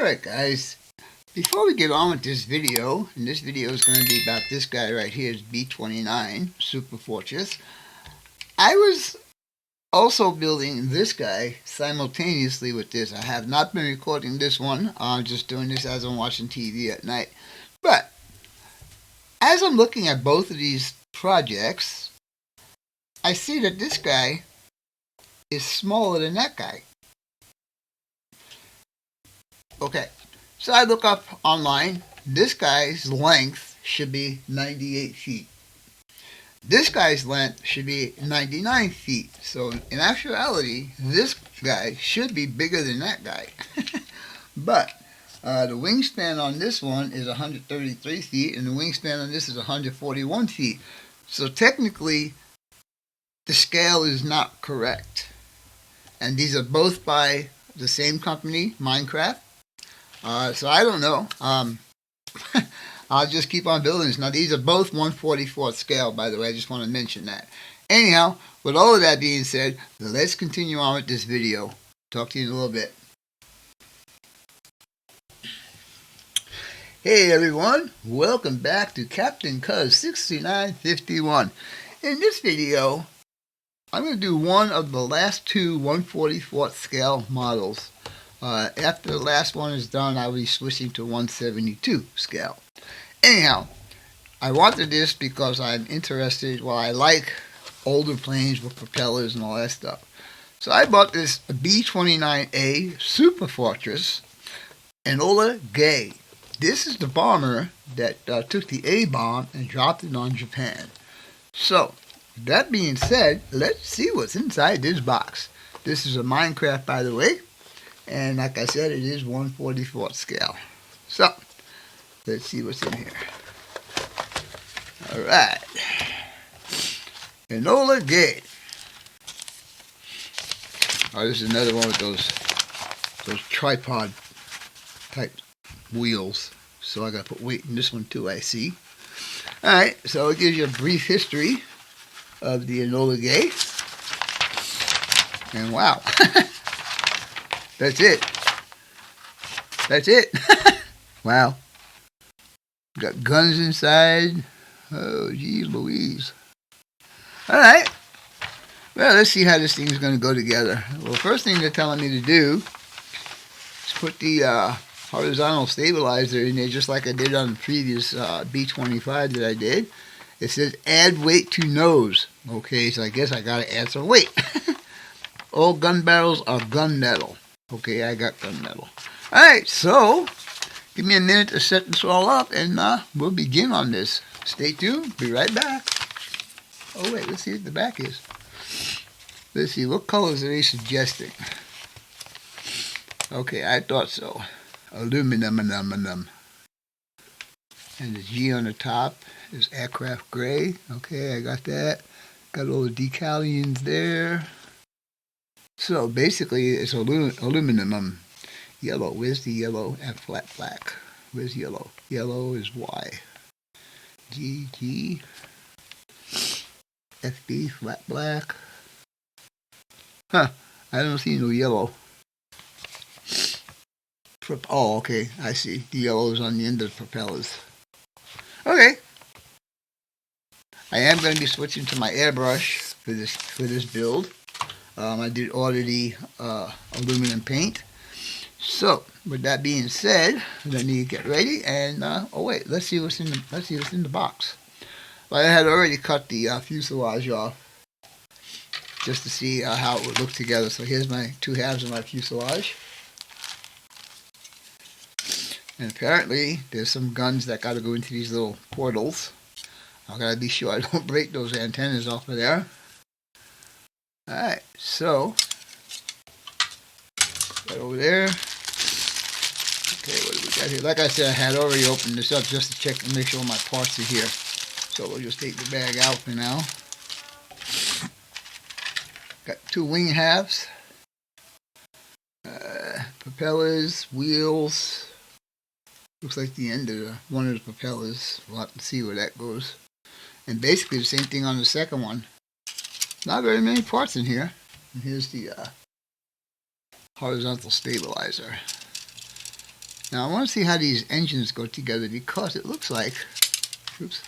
Alright guys, before we get on with this video, and this video is going to be about this guy right here, is B-29, Superfortress. I was also building this guy simultaneously with this. I have not been recording this one, I'm just doing this as I'm watching TV at night. But, as I'm looking at both of these projects, I see that this guy is smaller than that guy. Okay, so I look up online. This guy's length should be 98 feet. This guy's length should be 99 feet. So in actuality, this guy should be bigger than that guy. But the wingspan on this one is 133 feet, and the wingspan on this is 141 feet. So technically, the scale is not correct. And these are both by the same company, Minicraft. So I don't know. I'll just keep on building this. Now these are both 1/44 scale, by the way. I just want to mention that. Anyhow, with all of that being said, let's continue on with this video. Talk to you in a little bit. Hey everyone, welcome back to Captain Cuz 6951. In this video, I'm going to do one of the last two 1/44 scale models. After the last one is done, I'll be switching to 172 scale. Anyhow, I wanted this because I'm interested, well, I like older planes with propellers and all that stuff. So I bought this B-29A Superfortress Enola Gay. This is the bomber that took the A-bomb and dropped it on Japan. So, that being said, let's see what's inside this box. This is a Minicraft, by the way. And like I said, it is 1/44 scale. So, let's see what's in here. Alright. Enola Gay. Oh, this is another one with those tripod type wheels. So I gotta put weight in this one too, I see. Alright, so it gives you a brief history of the Enola Gay. And wow. That's it. That's it. Wow. Got guns inside. Oh, geez Louise. Alright. Well, let's see how this thing is going to go together. Well, first thing they're telling me to do is put the horizontal stabilizer in there, just like I did on the previous B-25 that I did. It says add weight to nose. Okay, so I guess I got to add some weight. All gun barrels are gunmetal. Okay, I got gunmetal. Alright, so give me a minute to set this all up and we'll begin on this. Stay tuned, be right back. Oh wait, let's see what the back is. Let's see, what colors are they suggesting? Okay, I thought so. Aluminum. And the G on the top is aircraft gray. Okay, I got that. Got all the decalions there. So basically, it's aluminum. Yellow. Where's the yellow? And flat black. Where's yellow? Yellow is Y. G. FB, flat black. Huh. I don't see no yellow. Oh, okay. I see. The yellow is on the end of the propellers. Okay. I am going to be switching to my airbrush for this build. I did order the aluminum paint. So, with that being said, let me get ready and oh wait, let's see what's in the box. Well, I had already cut the fuselage off just to see how it would look together. So here's my two halves of my fuselage. And apparently, there's some guns that got to go into these little portals. I gotta be sure I don't break those antennas off of there. Alright, so right over there. Okay, what do we got here? Like I said, I had already opened this up just to check and make sure my parts are here. So we'll just take the bag out for now. Got two wing halves, propellers, wheels. Looks like the end of one of the propellers. We'll have to see where that goes. And basically the same thing on the second one. Not very many parts in here. And here's the horizontal stabilizer. Now I want to see how these engines go together, because it looks like, oops,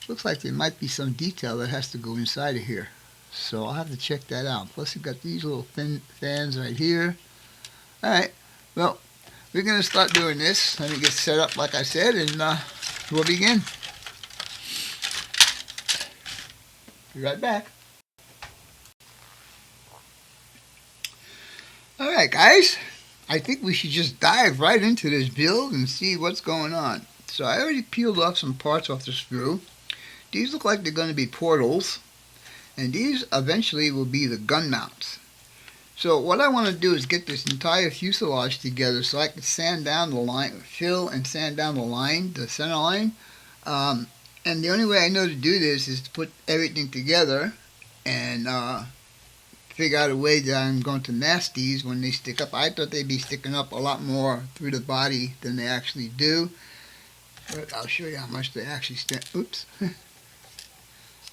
looks like there might be some detail that has to go inside of here. So I'll have to check that out. Plus you've got these little thin fans right here. Alright, well, we're going to start doing this. Let me get set up like I said, and we'll begin. Be right back. Alright guys, I think we should just dive right into this build and see what's going on. So I already peeled off some parts off the screw. These look like they're going to be portals, and these eventually will be the gun mounts. So what I want to do is get this entire fuselage together so I can sand down the line, fill and sand down the line, the center line. And the only way I know to do this is to put everything together and figure out a way that I'm going to mask these when they stick up. I thought they'd be sticking up a lot more through the body than they actually do. But I'll show you how much they actually stand. Oops.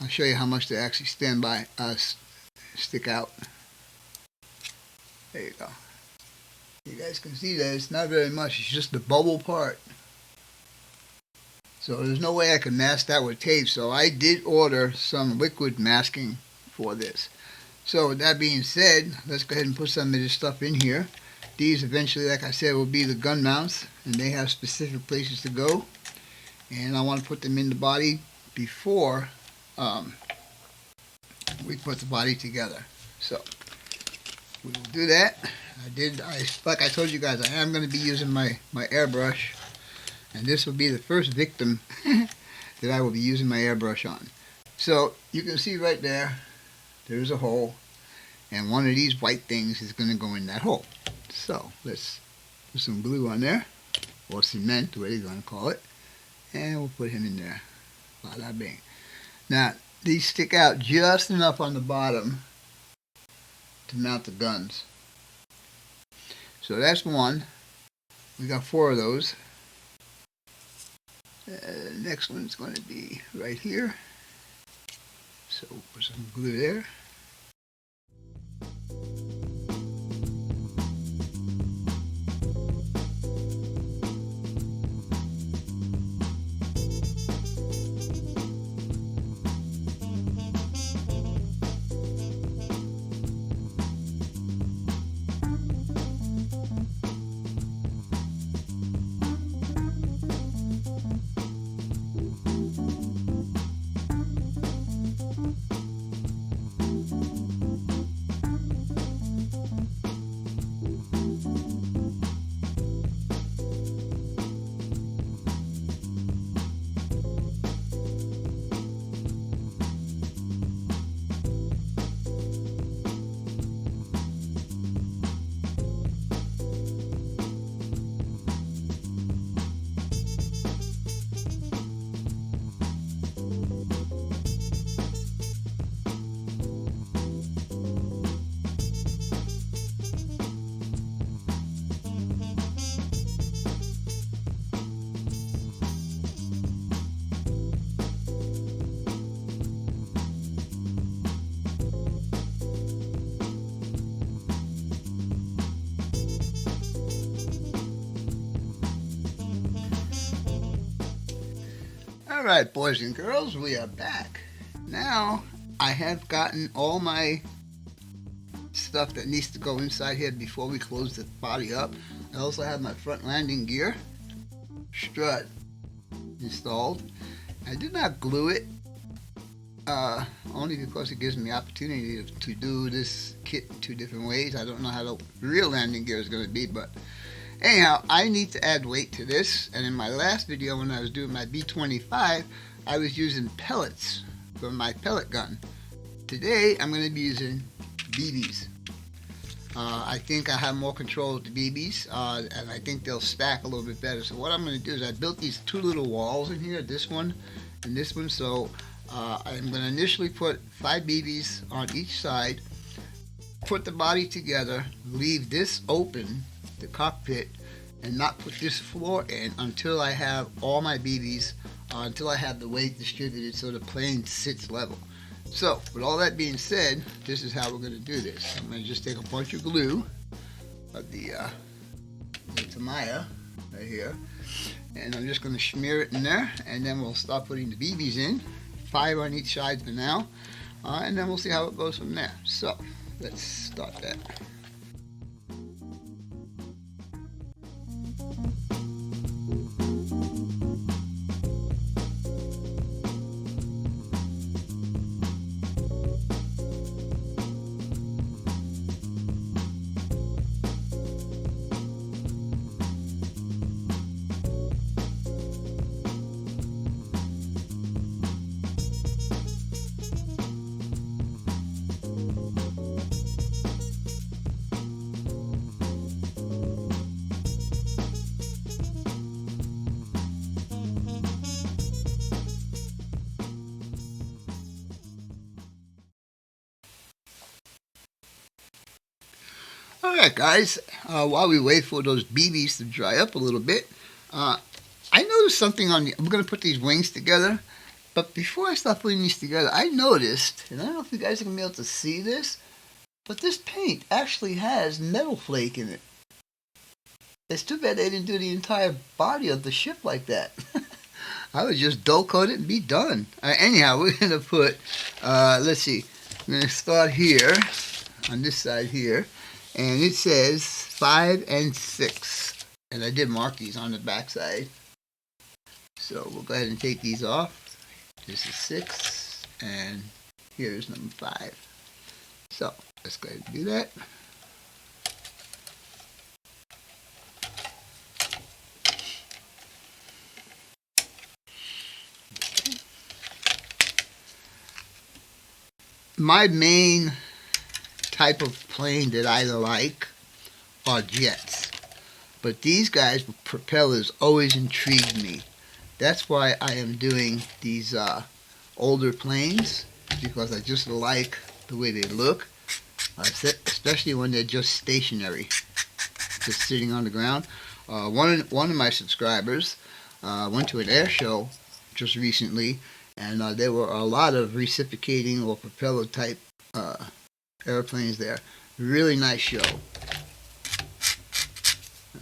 I'll show you how much they actually stick out. There you go. You guys can see that it's not very much. It's just the bubble part. So there's no way I can mask that with tape. So I did order some liquid masking for this. So with that being said, let's go ahead and put some of this stuff in here. These eventually, like I said, will be the gun mounts, and they have specific places to go. And I want to put them in the body before we put the body together. So we will do that. Like I told you guys, I am going to be using my airbrush, and this will be the first victim that I will be using my airbrush on. So you can see right there, there's a hole, and one of these white things is going to go in that hole. So let's put some glue on there, or cement, whatever you're going to call it, and we'll put him in there. Bada bing. Now these stick out just enough on the bottom to mount the guns. So that's one. We got 4 of those. Next one's going to be right here. So we'll put some glue there. Alright, boys and girls, we are back. Now, I have gotten all my stuff that needs to go inside here before we close the body up. I also have my front landing gear strut installed. I did not glue it, only because it gives me the opportunity to do this kit in 2 different ways. I don't know how the real landing gear is going to be, but anyhow, I need to add weight to this, and in my last video when I was doing my B-29, I was using pellets for my pellet gun. Today, I'm going to be using BBs. I think I have more control of the BBs, and I think they'll stack a little bit better. So what I'm going to do is I built these 2 little walls in here, this one and this one. So I'm going to initially put 5 BBs on each side, put the body together, leave this open, the cockpit, and not put this floor in until I have all my BBs, until I have the weight distributed so the plane sits level. So with all that being said, this is how we're going to do this. I'm going to just take a bunch of glue of the Tamaya, right here. And I'm just going to smear it in there, and then we'll start putting the BBs in. 5 on each side for now, and then we'll see how it goes from there. So let's start that. Alright guys, while we wait for those BBs to dry up a little bit, I noticed something on I'm going to put these wings together, but before I start putting these together, I noticed, and I don't know if you guys are going to be able to see this, but this paint actually has metal flake in it. It's too bad they didn't do the entire body of the ship like that. I would just dull coat it and be done. Anyhow, we're going to put, let's see, I'm going to start here, on this side here. And it says 5 and 6. And I did mark these on the back side. So we'll go ahead and take these off. This is 6. And here's number 5. So let's go ahead and do that. Okay. My main type of plane that I like are jets, but these guys with propellers always intrigued me. That's why I am doing these older planes, because I just like the way they look, especially when they're just stationary, just sitting on the ground. One of my subscribers went to an air show just recently, and there were a lot of reciprocating or propeller type airplanes there. Really nice show.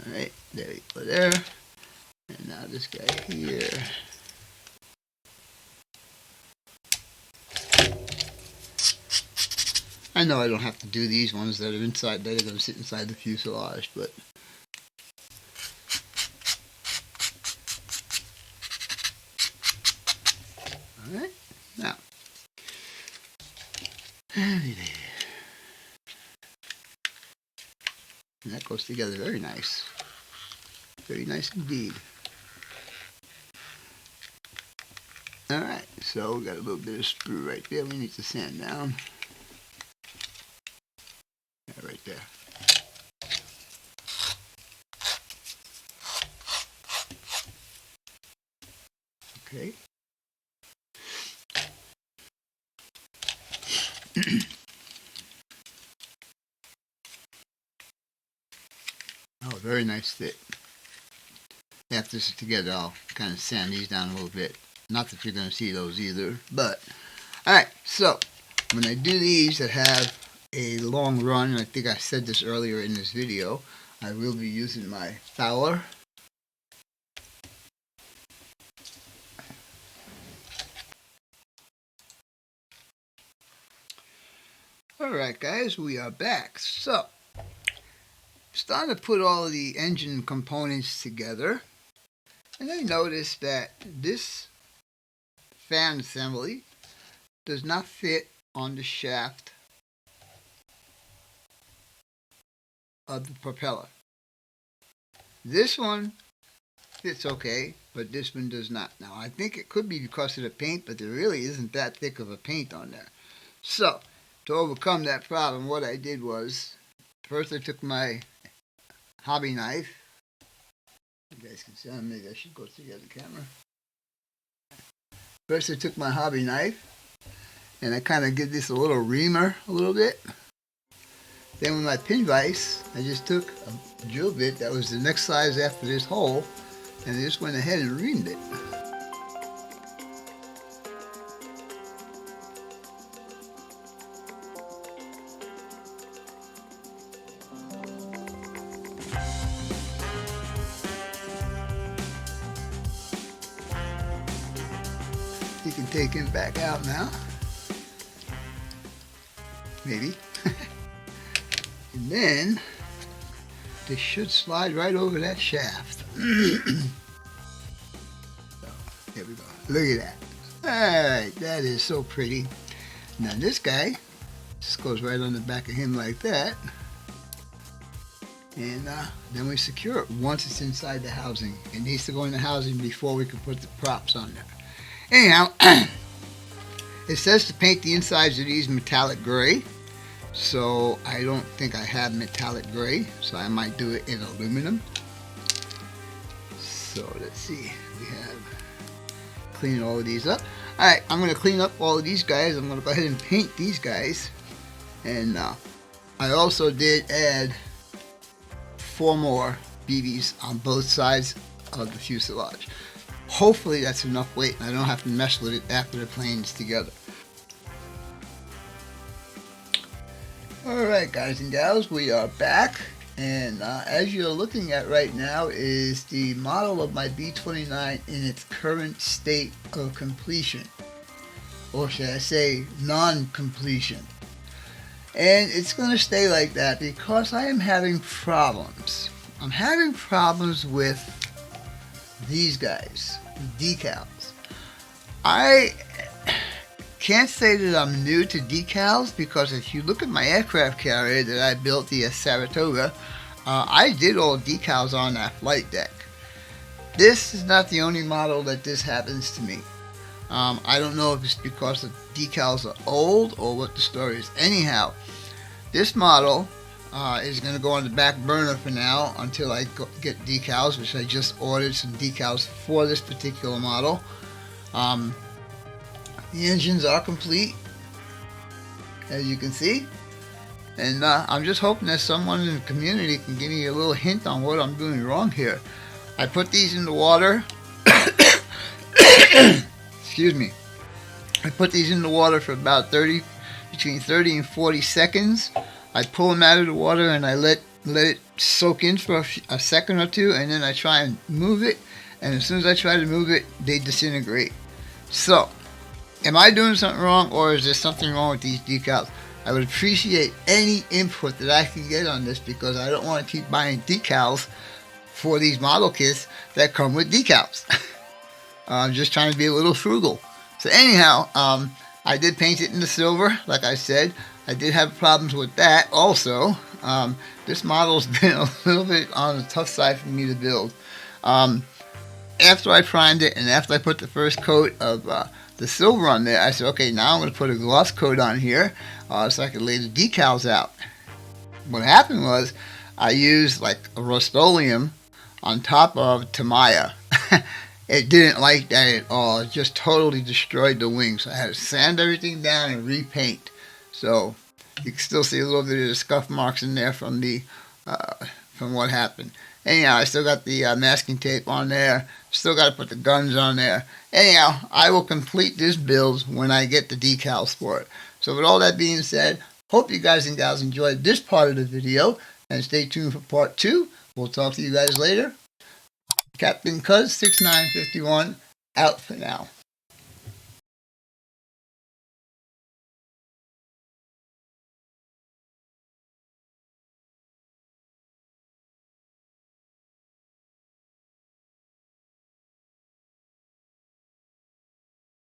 Alright, there we go there. And now this guy here. I know I don't have to do these ones that are inside, that are going to sit inside the fuselage, but alright, now and that goes together very nice. Very nice indeed. Alright, so we got a little bit of screw right there. We need to sand down. Yeah, right there. Okay. Oh, very nice fit. After this is together, I'll kind of sand these down a little bit. Not that you're going to see those either, but alright, so when I do these that have a long run, and I think I said this earlier in this video, I will be using my Fowler. Alright guys, we are back. So, starting to put all of the engine components together, and I noticed that this fan assembly does not fit on the shaft of the propeller. This one fits okay, but this one does not. Now I think it could be because of the paint, but there really isn't that thick of a paint on there. So to overcome that problem, what I did was, first I took my hobby knife. You guys can see, maybe I should go to the other camera. First I took my hobby knife, and I kind of give this a little reamer a little bit. Then with my pin vise, I just took a drill bit that was the next size after this hole, and I just went ahead and reamed it. We can take him back out now. Maybe. And then this should slide right over that shaft. So, there we go. Look at that. Alright, that is so pretty. Now this guy just goes right on the back of him like that. And then we secure it once it's inside the housing. It needs to go in the housing before we can put the props on there. Anyhow, it says to paint the insides of these metallic gray. So I don't think I have metallic gray, so I might do it in aluminum. So let's see, we have clean all of these up. Alright, I'm going to clean up all of these guys. I'm going to go ahead and paint these guys. And I also did add 4 more BBs on both sides of the fuselage. Hopefully that's enough weight and I don't have to mess with it after the plane's together. Alright guys and gals, we are back, and as you're looking at right now is the model of my B-29 in its current state of completion, or should I say non-completion. And it's going to stay like that because I am having problems. I'm having problems with these guys, the decals. I can't say that I'm new to decals because if you look at my aircraft carrier that I built, the Saratoga, I did all decals on that flight deck. This is not the only model that this happens to me. I don't know if it's because the decals are old or what the story is. Anyhow, this model is going to go on the back burner for now until I get decals, which I just ordered some decals for this particular model. The engines are complete, as you can see, and I'm just hoping that someone in the community can give me a little hint on what I'm doing wrong here. I put these in the water. Excuse me. I put these in the water for about between 30 and 40 seconds. I pull them out of the water and I let it soak in for a second or two, and then I try and move it, and as soon as I try to move it, they disintegrate. So, am I doing something wrong, or is there something wrong with these decals? I would appreciate any input that I can get on this because I don't want to keep buying decals for these model kits that come with decals. I'm just trying to be a little frugal. So anyhow, I did paint it in the silver, like I said. I did have problems with that also. This model's been a little bit on the tough side for me to build. After I primed it and after I put the first coat of the silver on there, I said, okay, now I'm going to put a gloss coat on here so I can lay the decals out. What happened was I used like a Rust-Oleum on top of Tamiya. It didn't like that at all. It just totally destroyed the wings. So I had to sand everything down and repaint. So you can still see a little bit of the scuff marks in there from the from what happened. Anyhow, I still got the masking tape on there. Still got to put the guns on there. Anyhow, I will complete this build when I get the decals for it. So with all that being said, hope you guys and gals enjoyed this part of the video. And stay tuned for part 2. We'll talk to you guys later. Captain Cuz 6951 out for now.